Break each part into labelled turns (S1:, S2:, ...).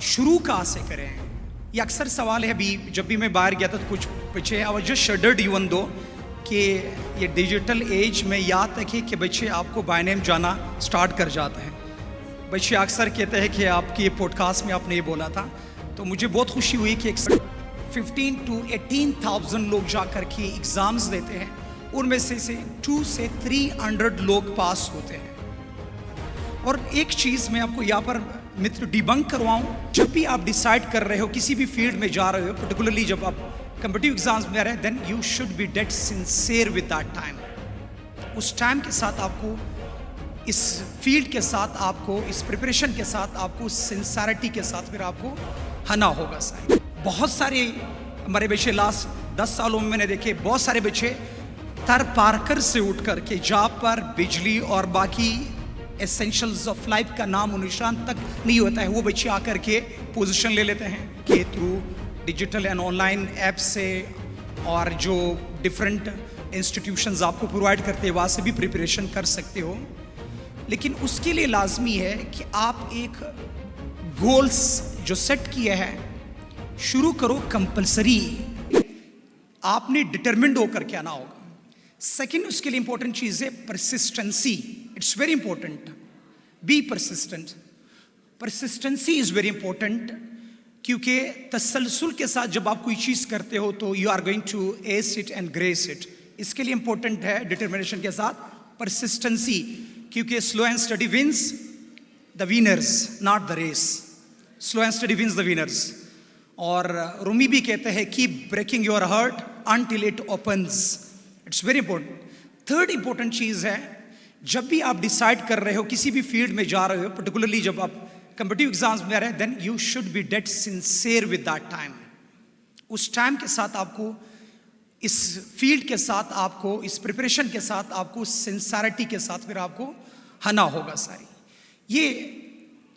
S1: शुरू कहाँ से करें? ये अक्सर सवाल है। अभी जब भी मैं बाहर गया था तो कुछ बच्चे I was just shuddered even though कि ये डिजिटल एज में याद रखिए कि बच्चे आपको बाय नेम जाना स्टार्ट कर जाते हैं। बच्चे अक्सर कहते हैं कि आपकी ये पॉडकास्ट में आपने ये बोला था, तो मुझे बहुत खुशी हुई कि 15 to 18,000 लोग जा कर के एग्ज़ाम्स देते हैं, उनमें से 200 से 300 लोग पास होते हैं। और एक चीज़ मैं आपको यहाँ पर मित्र डिबंक करवाऊँ, जब भी आप डिसाइड कर रहे हो किसी भी फील्ड में जा रहे हो, पर्टिकुलरली जब आप कम्पिटिटिव एग्जाम्स में आ रहे हैं, then you should be dead sincere with that time. उस टाइम के साथ आपको, इस फील्ड के साथ आपको, इस प्रिपरेशन के साथ आपको, सिंसियरिटी के साथ फिर आपको आना होगा। साहब बहुत सारे हमारे बच्चे लास्ट 10 सालों में मैंने देखे, बहुत सारे बच्चे तर पारकर से उठ करके जहाँ पर बिजली और बाकी एसेंशियल्स ऑफ लाइफ का नाम और निशान तक नहीं होता है, वो बच्चे आकर के पोजीशन ले लेते हैं के through digital and online app से, और जो डिफरेंट इंस्टीट्यूशंस आपको प्रोवाइड करते हैं वहाँ से भी प्रिपरेशन कर सकते हो। लेकिन उसके लिए लाजमी है कि आप एक गोल्स जो सेट किए हैं शुरू करो कंपलसरी। आपने डिटरमिन्ड होकर के आना होगा। सेकेंड, उसके लिए इंपॉर्टेंट चीज़ है persistency. It's very important, be persistent. Persistency is very important, क्योंकि तसलसल के साथ जब आप कोई चीज़ करते हो तो you are going to ace it and grace it. इसके लिए इंपॉर्टेंट है डिटर्मिनेशन के साथ परसिस्टेंसी, क्योंकि slow and steady wins the winners, not the race. Slow and steady wins the winners. और रूमी भी कहते हैं keep breaking your heart until it opens. It's very important. Third important चीज़ है, जब भी आप डिसाइड कर रहे हो किसी भी फील्ड में जा रहे हो, पर्टिकुलरली जब आप कम्पिटिटिव एग्जाम्स में आ रहे हैं, then you should be dead sincere with that time. उस टाइम के साथ आपको, इस फील्ड के साथ आपको, इस प्रिपरेशन के साथ आपको, सिंसियरिटी के साथ फिर आपको आना होगा। सारी ये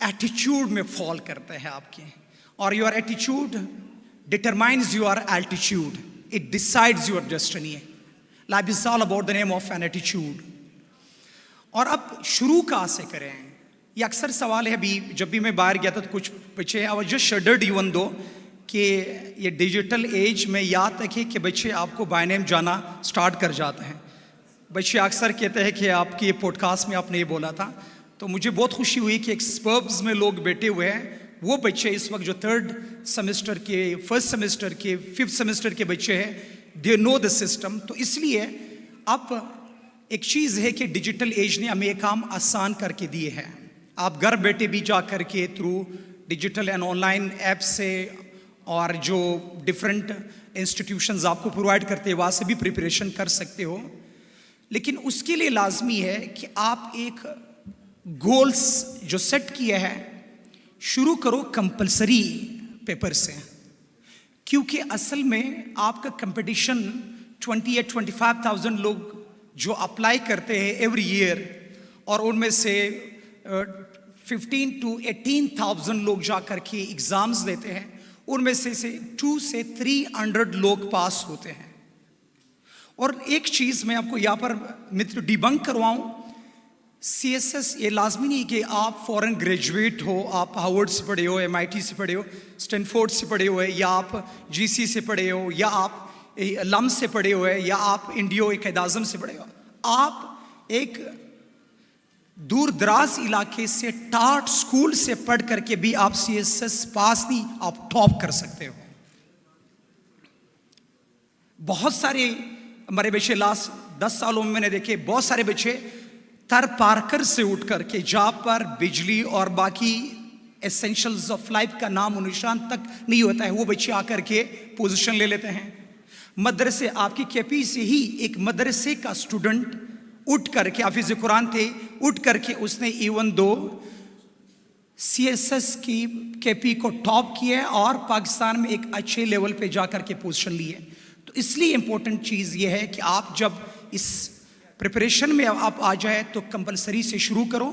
S1: एटीट्यूड में फॉल करते हैं आपके, और your attitude determines your altitude, it decides your destiny. Life is all about the name of an attitude. और अब शुरू कहाँ से करें? ये अक्सर सवाल है। अभी जब भी मैं बाहर गया था तो कुछ बच्चे I was just shuddered even though कि ये डिजिटल एज में याद रखिए कि बच्चे आपको बाय नेम जाना स्टार्ट कर जाते हैं। बच्चे अक्सर कहते हैं कि आपकी ये पॉडकास्ट में आपने ये बोला था, तो मुझे बहुत खुशी हुई कि एक्सपर्ट्स में लोग बैठे हुए हैं। वो बच्चे इस वक्त जो 3rd सेमेस्टर के, 1st सेमेस्टर के, 5th सेमेस्टर के बच्चे हैं, दे नो द सिस्टम। तो इसलिए अब एक चीज़ है कि डिजिटल एज ने हमें काम आसान करके दिए हैं। आप घर बैठे भी जा कर के through digital and online app से, और जो डिफरेंट इंस्टीट्यूशंस आपको प्रोवाइड करते हैं वहाँ से भी प्रिपरेशन कर सकते हो। लेकिन उसके लिए लाजमी है कि आप एक गोल्स जो सेट किए हैं शुरू करो कंपलसरी पेपर से, क्योंकि असल में आपका कंपटीशन 20 या 25,000 लोग जो अप्लाई करते हैं एवरी ईयर, और उनमें से 15 to 18,000 लोग जा कर के एग्ज़ाम्स देते हैं, उनमें से 200 से 300 लोग पास होते हैं। और एक चीज़ मैं आपको यहाँ पर मित्र डिबंक करवाऊँ, CSS ये लाजमी नहीं कि आप फॉरेन ग्रेजुएट हो, आप हार्वर्ड से पढ़े हो, MIT से पढ़े हो, स्टैनफोर्ड से पढ़े हुए, या आप GC से पढ़े हो, या आप लम से पढ़े हुए, या आप इंडियो कायद-ए-आज़म से पढ़े हो। आप एक दूर दराज इलाके से टाट स्कूल से पढ़ करके भी आप CSS पास नहीं, आप टॉप कर सकते हो। बहुत सारे हमारे बच्चे लास्ट 10 सालों में मैंने देखे, बहुत सारे बच्चे तर पारकर से उठ करके जहाँ पर बिजली और बाकी एसेंशियल्स ऑफ लाइफ का नाम और निशान तक नहीं होता है, वो बच्चे आकर के पोजीशन ले लेते हैं। मदरसे, आपकी केपी से ही एक मदरसे का स्टूडेंट उठ करके, हाफिज़ कुरान थे, उठ करके उसने इवन दो CSS की केपी को टॉप किया और पाकिस्तान में एक अच्छे लेवल पे जा कर के पोजीशन ली है। तो इसलिए इम्पोर्टेंट चीज़ ये है कि आप जब इस प्रिपरेशन में आप आ जाए तो कंपलसरी से शुरू करो।